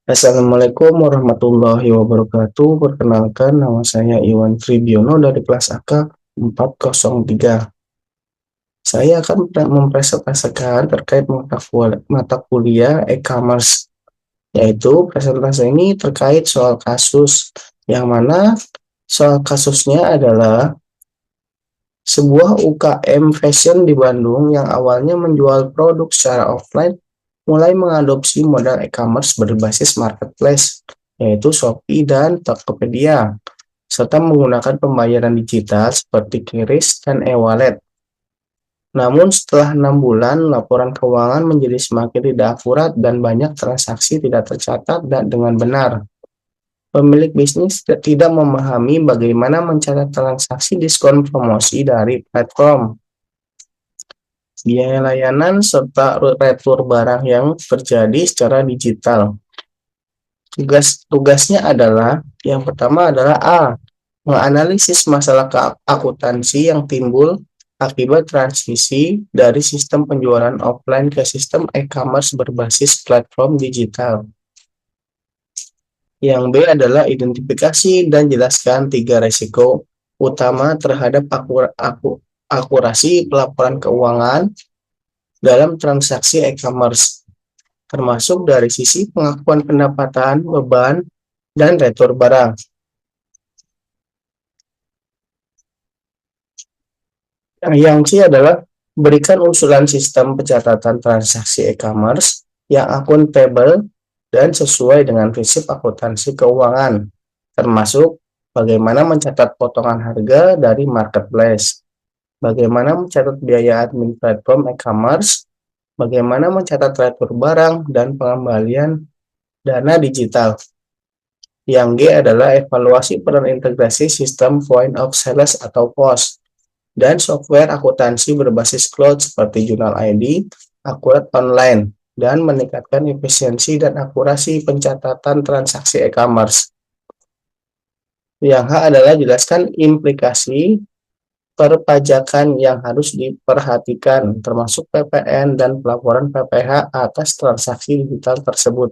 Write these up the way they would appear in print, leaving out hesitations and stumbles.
Assalamualaikum warahmatullahi wabarakatuh. Perkenalkan, nama saya Iwan Tribiono dari kelas AK 403. Saya akan mempresentasikan terkait mata kuliah e-commerce, yaitu presentasi ini terkait soal kasus, yang mana soal kasusnya adalah sebuah UKM fashion di Bandung yang awalnya menjual produk secara offline mulai mengadopsi model e-commerce berbasis marketplace, yaitu Shopee dan Tokopedia, serta menggunakan pembayaran digital seperti QRIS dan e-wallet. Namun setelah 6 bulan, laporan keuangan menjadi semakin tidak akurat dan banyak transaksi tidak tercatat dengan benar. Pemilik bisnis tidak memahami bagaimana mencatat transaksi diskon promosi dari platform, biaya layanan, serta retur barang yang terjadi secara digital. Tugasnya adalah, yang pertama adalah A. Menganalisis masalah akuntansi yang timbul akibat transisi dari sistem penjualan offline ke sistem e-commerce berbasis platform digital. Yang B adalah identifikasi dan jelaskan 3 risiko utama terhadap akurasi pelaporan keuangan dalam transaksi e-commerce, termasuk dari sisi pengakuan pendapatan, beban, dan retur barang. Yang C adalah berikan usulan sistem pencatatan transaksi e-commerce yang akuntabel dan sesuai dengan prinsip akuntansi keuangan, termasuk bagaimana mencatat potongan harga dari marketplace, bagaimana mencatat biaya admin platform e-commerce, bagaimana mencatat retur barang, dan pengembalian dana digital. Yang G adalah evaluasi peran integrasi sistem point of sales atau POS dan software akuntansi berbasis cloud seperti Journal ID, Akurat Online, dan meningkatkan efisiensi dan akurasi pencatatan transaksi e-commerce. Yang H adalah jelaskan implikasi perpajakan yang harus diperhatikan, termasuk PPN dan pelaporan PPh atas transaksi digital tersebut.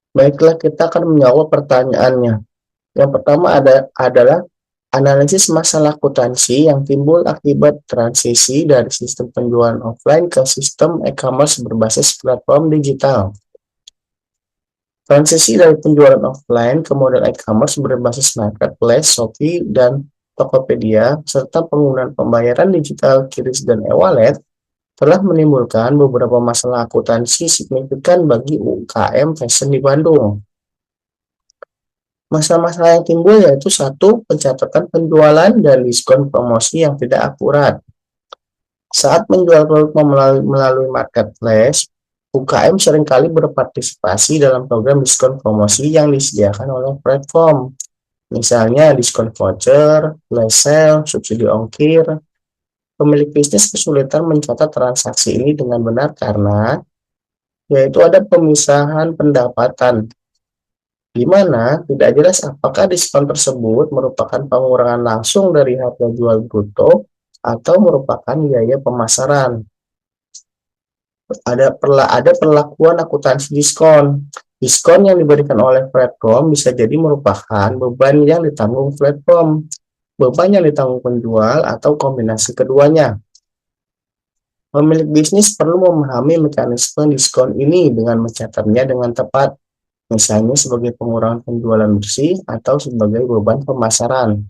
Baiklah, kita akan menjawab pertanyaannya. Yang pertama adalah analisis masalah akuntansi yang timbul akibat transisi dari sistem penjualan offline ke sistem e-commerce berbasis platform digital. Transisi dari penjualan offline ke model e-commerce berbasis marketplace, Shopee, dan Tokopedia, serta penggunaan pembayaran digital QRIS dan e-wallet, telah menimbulkan beberapa masalah akuntansi signifikan bagi UKM fashion di Bandung. Masalah-masalah yang timbul yaitu 1. Pencatatan penjualan dan diskon promosi yang tidak akurat. Saat menjual produk melalui marketplace, UKM seringkali berpartisipasi dalam program diskon promosi yang disediakan oleh platform. Misalnya diskon voucher, flash sale, subsidi ongkir. Pemilik bisnis kesulitan mencatat transaksi ini dengan benar karena yaitu ada pemisahan pendapatan, di mana tidak jelas apakah diskon tersebut merupakan pengurangan langsung dari harga jual bruto atau merupakan biaya pemasaran. Ada perlakuan akuntansi diskon. Diskon yang diberikan oleh platform bisa jadi merupakan beban yang ditanggung platform, beban yang ditanggung penjual, atau kombinasi keduanya. Pemilik bisnis perlu memahami mekanisme diskon ini dengan mencatatnya dengan tepat, misalnya sebagai pengurangan penjualan bersih atau sebagai beban pemasaran.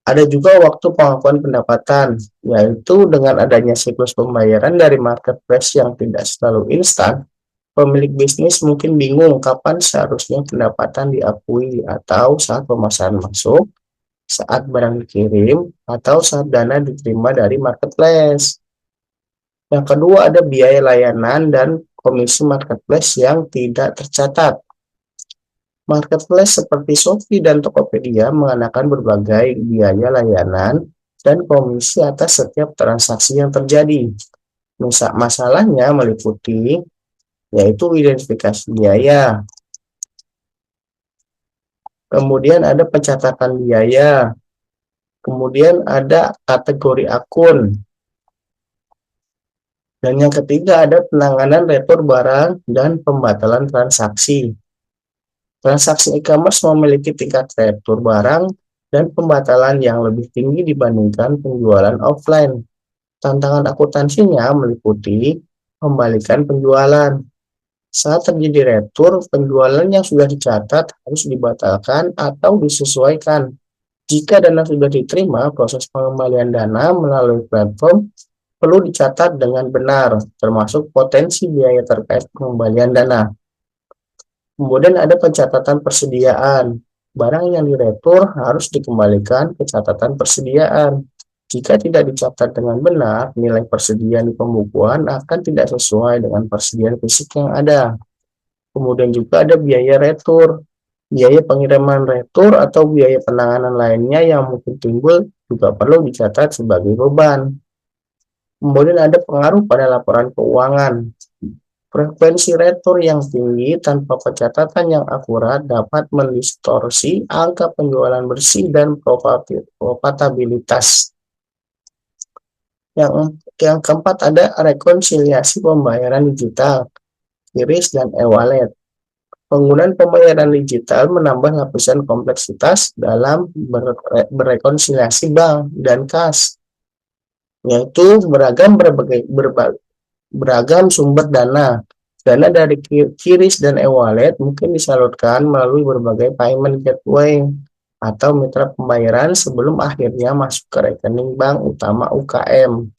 Ada juga waktu pengakuan pendapatan, yaitu dengan adanya siklus pembayaran dari marketplace yang tidak selalu instan, pemilik bisnis mungkin bingung kapan seharusnya pendapatan diakui, atau saat pemasaran masuk, saat barang dikirim, atau saat dana diterima dari marketplace. Yang kedua, ada biaya layanan dan komisi marketplace yang tidak tercatat. Marketplace seperti Shopee dan Tokopedia mengenakan berbagai biaya layanan dan komisi atas setiap transaksi yang terjadi. Masalahnya meliputi yaitu identifikasi biaya, Kemudian ada pencatatan biaya, kemudian ada kategori akun, dan yang ketiga ada penanganan retur barang dan pembatalan transaksi. Transaksi e-commerce memiliki tingkat retur barang dan pembatalan yang lebih tinggi dibandingkan penjualan offline. Tantangan akuntansinya meliputi membalikan penjualan. Saat terjadi retur, penjualan yang sudah dicatat harus dibatalkan atau disesuaikan. Jika dana sudah diterima, proses pengembalian dana melalui platform perlu dicatat dengan benar, termasuk potensi biaya terkait pengembalian dana. Kemudian ada pencatatan persediaan. Barang yang diretur harus dikembalikan ke catatan persediaan. Jika tidak dicatat dengan benar, nilai persediaan di pembukuan akan tidak sesuai dengan persediaan fisik yang ada. Kemudian juga ada biaya retur. Biaya pengiriman retur atau biaya penanganan lainnya yang mungkin timbul juga perlu dicatat sebagai beban. Kemudian ada pengaruh pada laporan keuangan. Frekuensi retur yang tinggi tanpa pencatatan yang akurat dapat mendistorsi angka penjualan bersih dan profitabilitas. Yang keempat ada rekonsiliasi pembayaran digital, QRIS dan e-wallet. Penggunaan pembayaran digital menambah lapisan kompleksitas dalam berrekonsiliasi bank dan kas, yaitu beragam sumber dana. Dana dari QRIS dan e-wallet mungkin disalurkan melalui berbagai payment gateway atau mitra pembayaran sebelum akhirnya masuk ke rekening bank utama UKM.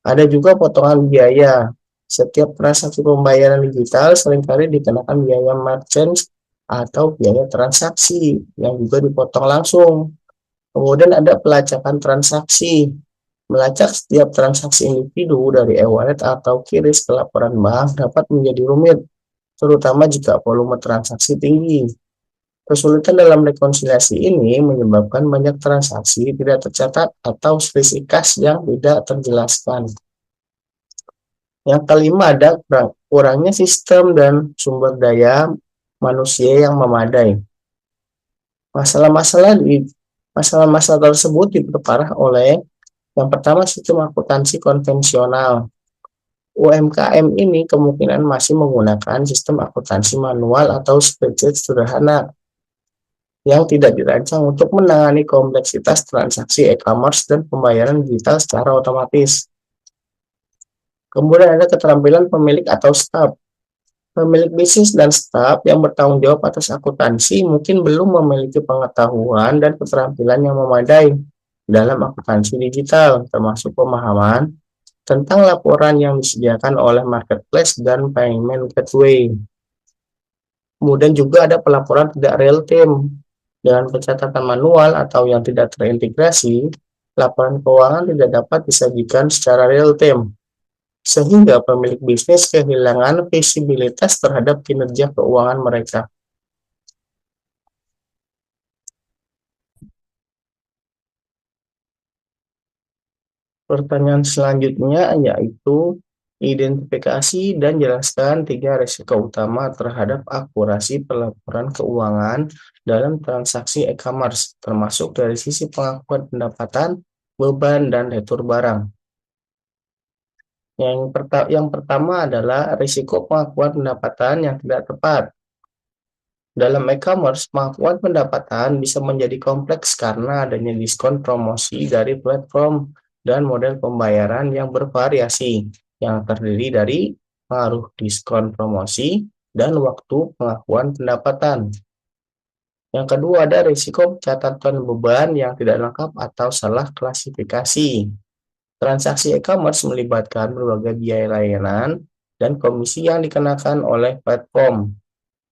Ada juga potongan biaya. Setiap transaksi pembayaran digital seringkali dikenakan biaya merchant atau biaya transaksi yang juga dipotong langsung. Kemudian ada pelacakan transaksi. Melacak setiap transaksi individu dari e-wallet atau QRIS ke laporan bank dapat menjadi rumit, terutama jika volume transaksi tinggi. Kesulitan dalam rekonsiliasi ini menyebabkan banyak transaksi tidak tercatat atau selisih kas yang tidak terjelaskan. Yang kelima ada kurangnya sistem dan sumber daya manusia yang memadai. Masalah-masalah tersebut diperparah oleh yang pertama, sistem akuntansi konvensional. UMKM ini kemungkinan masih menggunakan sistem akuntansi manual atau spreadsheet sederhana yang tidak dirancang untuk menangani kompleksitas transaksi e-commerce dan pembayaran digital secara otomatis. Kemudian ada keterampilan pemilik atau staf. Pemilik bisnis dan staf yang bertanggung jawab atas akuntansi mungkin belum memiliki pengetahuan dan keterampilan yang memadai dalam akuntansi digital, termasuk pemahaman tentang laporan yang disediakan oleh marketplace dan payment gateway. Kemudian juga ada pelaporan tidak real time. Dengan pencatatan manual atau yang tidak terintegrasi, laporan keuangan tidak dapat disajikan secara real time, sehingga pemilik bisnis kehilangan visibilitas terhadap kinerja keuangan mereka. Pertanyaan selanjutnya yaitu identifikasi dan jelaskan 3 risiko utama terhadap akurasi pelaporan keuangan dalam transaksi e-commerce, termasuk dari sisi pengakuan pendapatan, beban, dan retur barang. Yang pertama adalah risiko pengakuan pendapatan yang tidak tepat. Dalam e-commerce, pengakuan pendapatan bisa menjadi kompleks karena adanya diskon promosi dari platform dan model pembayaran yang bervariasi, yang terdiri dari pengaruh diskon promosi dan waktu pengakuan pendapatan. Yang kedua ada risiko catatan beban yang tidak lengkap atau salah klasifikasi. Transaksi e-commerce melibatkan berbagai biaya layanan dan komisi yang dikenakan oleh platform,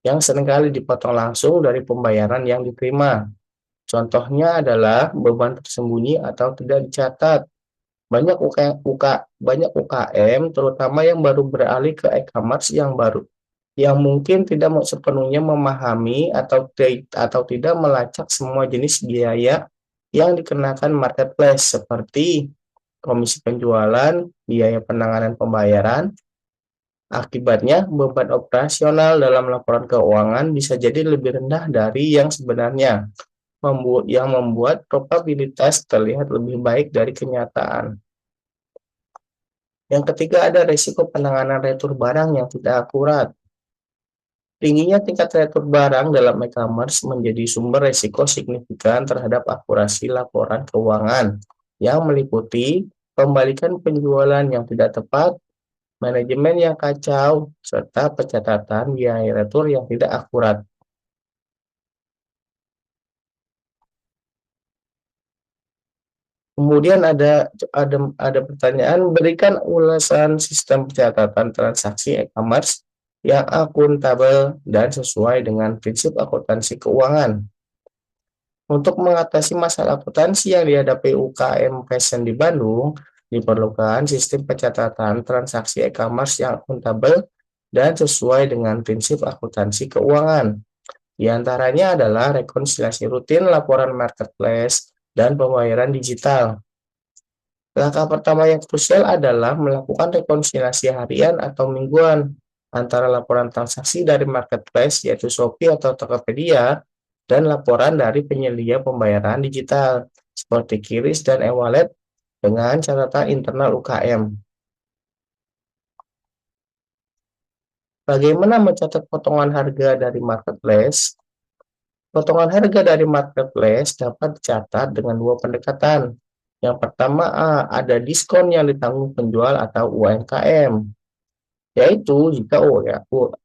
yang seringkali dipotong langsung dari pembayaran yang diterima. Contohnya adalah beban tersembunyi atau tidak dicatat. Banyak UKM, terutama yang baru beralih ke e-commerce yang mungkin tidak sepenuhnya memahami atau tidak melacak semua jenis biaya yang dikenakan marketplace seperti komisi penjualan, biaya penanganan pembayaran, Akibatnya, beban operasional dalam laporan keuangan bisa jadi lebih rendah dari yang sebenarnya, yang membuat probabilitas terlihat lebih baik dari kenyataan. Yang ketiga, ada risiko penanganan retur barang yang tidak akurat. Tingginya tingkat retur barang dalam e-commerce menjadi sumber risiko signifikan terhadap akurasi laporan keuangan, yang meliputi pembalikan penjualan yang tidak tepat, manajemen yang kacau, serta pencatatan biaya retur yang tidak akurat. Kemudian ada pertanyaan, berikan ulasan sistem pencatatan transaksi e-commerce yang akuntabel dan sesuai dengan prinsip akuntansi keuangan. Untuk mengatasi masalah akuntansi yang dihadapi UKM Fashion di Bandung, diperlukan sistem pencatatan transaksi e-commerce yang akuntabel dan sesuai dengan prinsip akuntansi keuangan. Di antaranya adalah rekonsiliasi rutin laporan marketplace dan pembayaran digital. Langkah pertama yang krusial adalah melakukan rekonsiliasi harian atau mingguan antara laporan transaksi dari marketplace yaitu Shopee atau Tokopedia dan laporan dari penyedia pembayaran digital seperti QRIS dan e-wallet dengan catatan internal UKM. Bagaimana mencatat potongan harga dari marketplace? Potongan harga dari marketplace dapat dicatat dengan dua pendekatan. Yang pertama, ada diskon yang ditanggung penjual atau UMKM, yaitu jika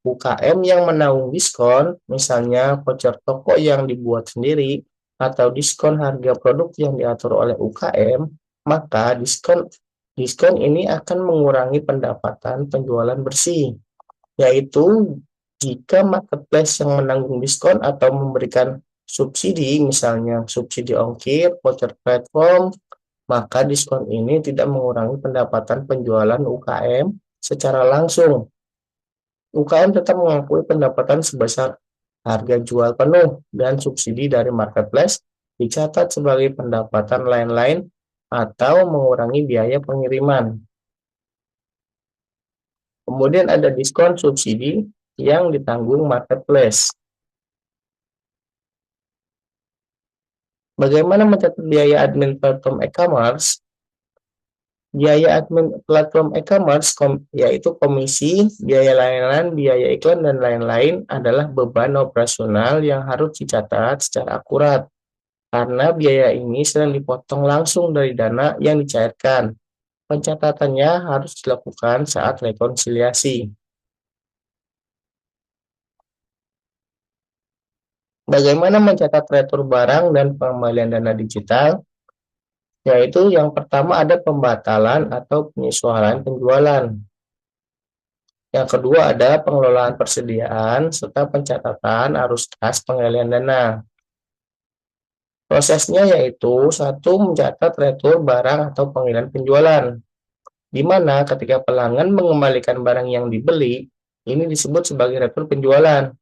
UKM yang menanggung diskon, misalnya voucher toko yang dibuat sendiri, atau diskon harga produk yang diatur oleh UKM, maka diskon diskon ini akan mengurangi pendapatan penjualan bersih, yaitu jika marketplace yang menanggung diskon atau memberikan subsidi, misalnya subsidi ongkir, voucher platform, maka diskon ini tidak mengurangi pendapatan penjualan UKM secara langsung. UKM tetap mengakui pendapatan sebesar harga jual penuh dan subsidi dari marketplace dicatat sebagai pendapatan lain-lain atau mengurangi biaya pengiriman. Kemudian ada diskon subsidi yang ditanggung marketplace. Bagaimana mencatat biaya admin platform e-commerce? Biaya admin platform e-commerce, yaitu komisi, biaya layanan, biaya iklan, dan lain-lain adalah beban operasional yang harus dicatat secara akurat, karena biaya ini sering dipotong langsung dari dana yang dicairkan. Pencatatannya harus dilakukan saat rekonsiliasi. Bagaimana mencatat retur barang dan pengembalian dana digital? Yaitu yang pertama ada pembatalan atau penyesuaian penjualan. Yang kedua ada pengelolaan persediaan serta pencatatan arus kas pengalian dana. Prosesnya yaitu satu, mencatat retur barang atau pengiriman penjualan, di mana ketika pelanggan mengembalikan barang yang dibeli, ini disebut sebagai retur penjualan.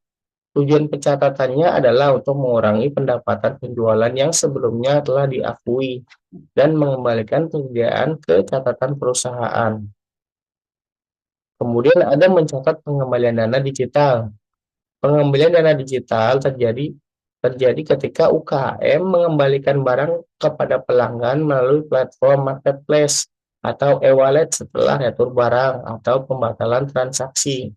Tujuan pencatatannya adalah untuk mengurangi pendapatan penjualan yang sebelumnya telah diakui dan mengembalikan pekerjaan ke catatan perusahaan. Kemudian ada mencatat pengembalian dana digital. Pengembalian dana digital terjadi ketika UKM mengembalikan barang kepada pelanggan melalui platform marketplace atau e-wallet setelah retur barang atau pembatalan transaksi.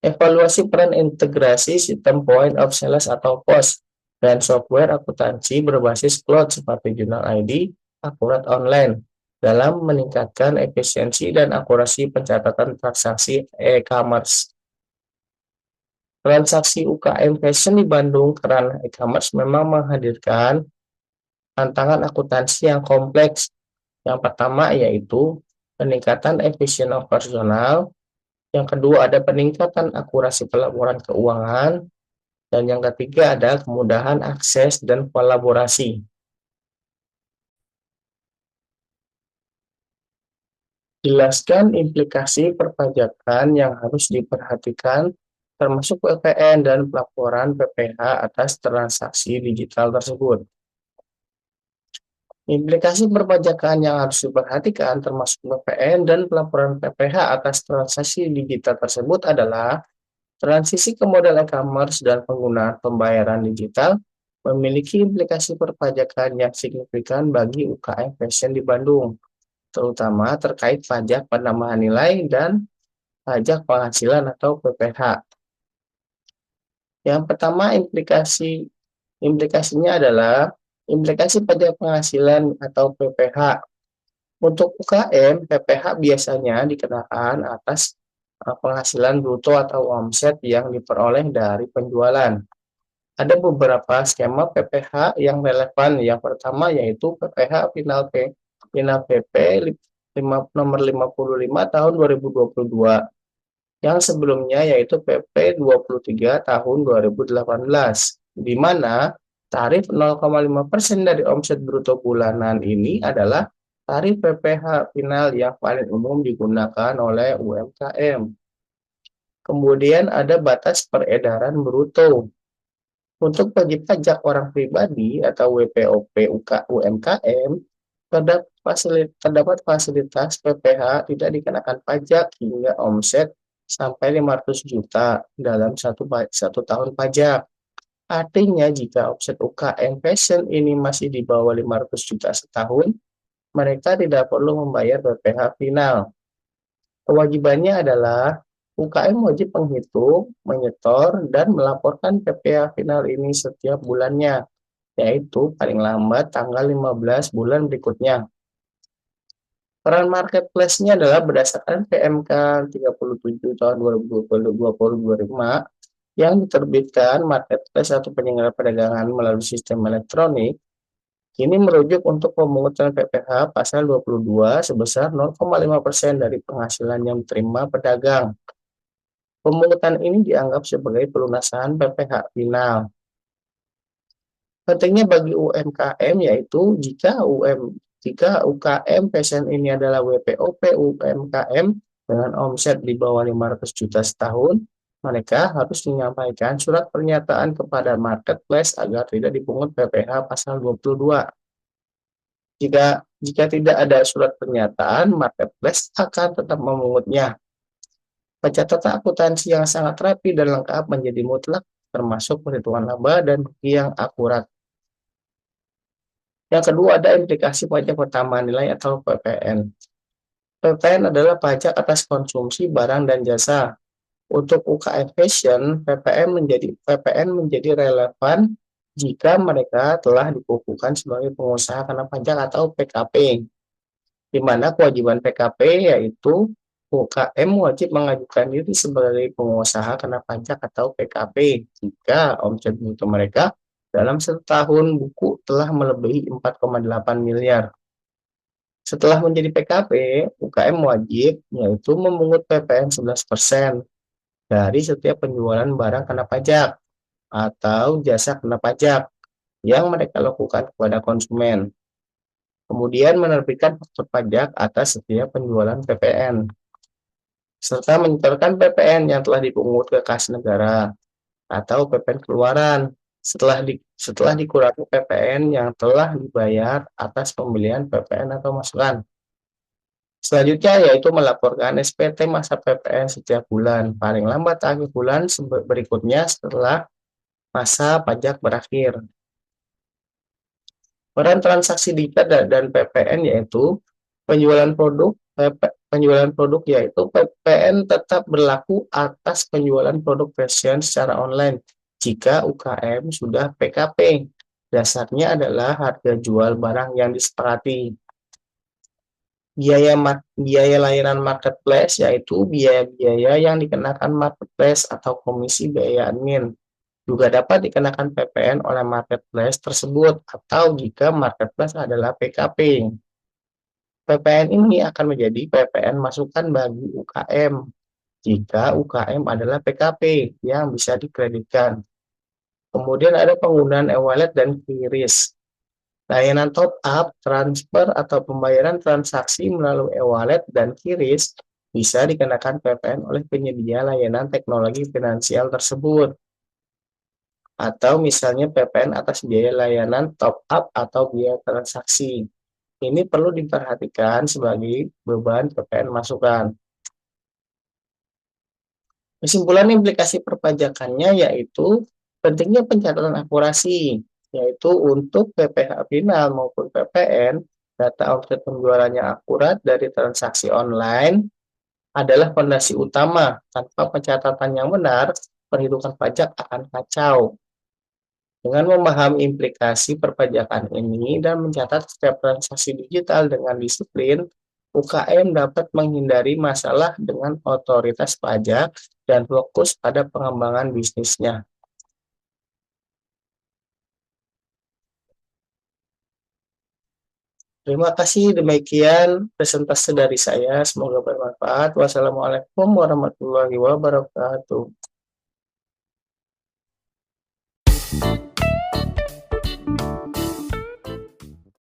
Evaluasi peran integrasi sistem point of sales atau POS dan software akuntansi berbasis cloud seperti Journal ID, Akurat Online dalam meningkatkan efisiensi dan akurasi pencatatan transaksi e-commerce. Transaksi UKM Fashion di Bandung karena e-commerce memang menghadirkan tantangan akuntansi yang kompleks. Yang pertama yaitu peningkatan efisien operasional, yang kedua ada peningkatan akurasi pelaporan keuangan, dan yang ketiga ada kemudahan akses dan kolaborasi. Jelaskan implikasi perpajakan yang harus diperhatikan, termasuk PPN dan pelaporan PPh atas transaksi digital tersebut. Implikasi perpajakan yang harus diperhatikan termasuk PPN dan pelaporan PPh atas transaksi digital tersebut adalah transisi ke model e-commerce dan penggunaan pembayaran digital memiliki implikasi perpajakan yang signifikan bagi UKM fashion di Bandung, terutama terkait pajak penambahan nilai dan pajak penghasilan atau PPh. Yang pertama, implikasinya adalah implikasi pajak penghasilan atau PPh. Untuk UKM, PPh biasanya dikenakan atas penghasilan bruto atau omset yang diperoleh dari penjualan. Ada beberapa skema PPh yang relevan. Yang pertama yaitu PPh Final PP nomor 55 tahun 2022 yang sebelumnya yaitu PP 23 tahun 2018, di mana tarif 0,5% dari omset bruto bulanan ini adalah tarif PPh final yang paling umum digunakan oleh UMKM. Kemudian ada batas peredaran bruto. Untuk wajib pajak orang pribadi atau WPOP UMKM, terdapat fasilitas PPh tidak dikenakan pajak hingga omset sampai 500 juta dalam satu tahun pajak. Artinya jika omset UKM fashion ini masih di bawah 500 juta setahun, mereka tidak perlu membayar PPh final. Kewajibannya adalah UKM wajib menghitung, menyetor, dan melaporkan PPh final ini setiap bulannya, yaitu paling lambat tanggal 15 bulan berikutnya. Peran marketplace-nya adalah berdasarkan PMK 37 tahun 2025 yang diterbitkan marketplace atau penyelenggara perdagangan melalui sistem elektronik, kini merujuk untuk pemungutan PPh pasal 22 sebesar 0,5% dari penghasilan yang diterima pedagang. Pemungutan ini dianggap sebagai pelunasan PPh final. Pentingnya bagi UMKM yaitu jika UKM fashion ini adalah WPOP UMKM dengan omset di bawah 500 juta setahun, mereka harus menyampaikan surat pernyataan kepada marketplace agar tidak dipungut PPh pasal 22. Jika tidak ada surat pernyataan, marketplace akan tetap memungutnya. Pencatatan akuntansi yang sangat rapi dan lengkap menjadi mutlak, termasuk perhitungan laba dan rugi yang akurat. Yang kedua ada implikasi pajak pertambahan nilai atau PPN. PPN adalah pajak atas konsumsi barang dan jasa. Untuk UKM fashion, PPN menjadi relevan jika mereka telah dikukuhkan sebagai pengusaha kena pajak atau PKP, di mana kewajiban PKP yaitu UKM wajib mengajukan diri sebagai pengusaha kena pajak atau PKP jika omset bruto mereka dalam satu tahun buku telah melebihi 4,8 miliar. Setelah menjadi PKP, UKM wajib yaitu memungut PPN 11% dari setiap penjualan barang kena pajak atau jasa kena pajak yang mereka lakukan kepada konsumen. Kemudian menerbitkan faktur pajak atas setiap penjualan PPN, serta menyetorkan PPN yang telah dipungut ke kas negara atau PPN keluaran setelah dikurangi PPN yang telah dibayar atas pembelian PPN atau masukan. Selanjutnya yaitu melaporkan SPT masa PPN setiap bulan, paling lambat akhir bulan berikutnya setelah masa pajak berakhir. Peran transaksi digital dan PPN yaitu penjualan produk penjualan produk yaitu PPN tetap berlaku atas penjualan produk fashion secara online jika UKM sudah PKP. Dasarnya adalah harga jual barang yang disepakati. Biaya layanan marketplace yaitu biaya-biaya yang dikenakan marketplace atau komisi biaya admin. Juga dapat dikenakan PPN oleh marketplace tersebut atau jika marketplace adalah PKP. PPN ini akan menjadi PPN masukan bagi UKM jika UKM adalah PKP yang bisa dikreditkan. Kemudian ada penggunaan e-wallet dan QRIS. Layanan top up, transfer, atau pembayaran transaksi melalui e-wallet dan QRIS bisa dikenakan PPN oleh penyedia layanan teknologi finansial tersebut. Atau misalnya PPN atas biaya layanan top up atau biaya transaksi. Ini perlu diperhatikan sebagai beban PPN masukan. Kesimpulan implikasi perpajakannya yaitu pentingnya pencatatan akurasi, yaitu untuk PPh final maupun PPN, data omset penjualannya akurat dari transaksi online adalah fondasi utama. Tanpa pencatatan yang benar, perhitungan pajak akan kacau. Dengan memahami implikasi perpajakan ini dan mencatat setiap transaksi digital dengan disiplin, UKM dapat menghindari masalah dengan otoritas pajak dan fokus pada pengembangan bisnisnya. Terima kasih, demikian presentasi dari saya. Semoga bermanfaat. Wassalamualaikum warahmatullahi wabarakatuh.